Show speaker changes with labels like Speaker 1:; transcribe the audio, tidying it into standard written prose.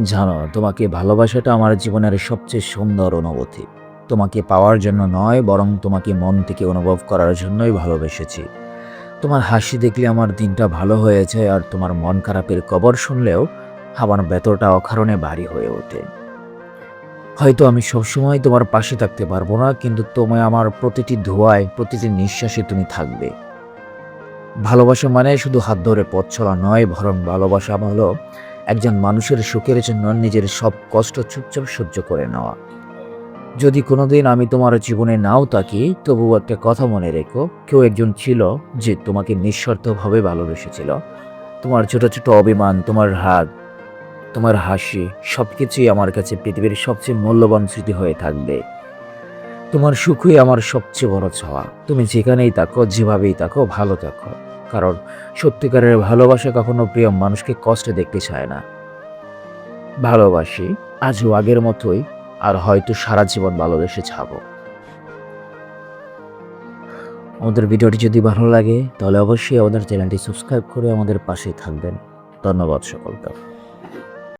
Speaker 1: জানো, তোমাকে ভালোবাসাটা আমার জীবনের সবচেয়ে সুন্দর অনুভূতি। তোমাকে পাওয়ার জন্য নয়, বরং তোমাকে মন থেকে অনুভব করার জন্যই ভালোবেসেছি। তোমার হাসি দেখলে আমার দিনটা ভালো হয়ে যায়, আর তোমার মন খারাপের খবর শুনলেও আমার ভেতরটা অকারণে ভারী হয়ে ওঠে। হয়তো আমি সবসময় তোমার পাশে থাকতে পারবো না, কিন্তু তোমায় আমার প্রতিটি ধোঁয়ায়, প্রতিটি নিঃশ্বাসে তুমি থাকবে। ভালোবাসা মানে শুধু হাত ধরে পথ চলা নয়, বরং ভালোবাসা হলো একজন মানুষের সুখের জন্য নিজের সব কষ্ট চুপচাপ সহ্য করে নেওয়া। যদি কোনোদিন আমি তোমার জীবনে নাও থাকি, তবুও একটা কথা মনে রেখো, কেউ একজন ছিল যে তোমাকে নিঃস্বার্থভাবে ভালোবেসেছিল। তোমার ছোট ছোট অভিমান, তোমার হাত, তোমার হাসি, সবকিছুই আমার কাছে পৃথিবীর সবচেয়ে মূল্যবান স্মৃতি হয়ে থাকবে। তোমার সুখই আমার সবচেয়ে বড় চাওয়া। তুমি যেখানেই থাকো, যেভাবেই থাকো, ভালো থাকো। কারণ সত্যিকারের ভালোবাসা কখনো প্রিয় মানুষকে কষ্টে দেখতে চায় না। ভালোবাসি, আজও আগের মতোই, আর হয়তো সারা জীবন ভালোবেসে যাবো। আমাদের ভিডিওটি যদি ভালো লাগে তাহলে অবশ্যই আমাদের চ্যানেলটি সাবস্ক্রাইব করে আমাদের পাশেই থাকবেন। ধন্যবাদ সকলকে।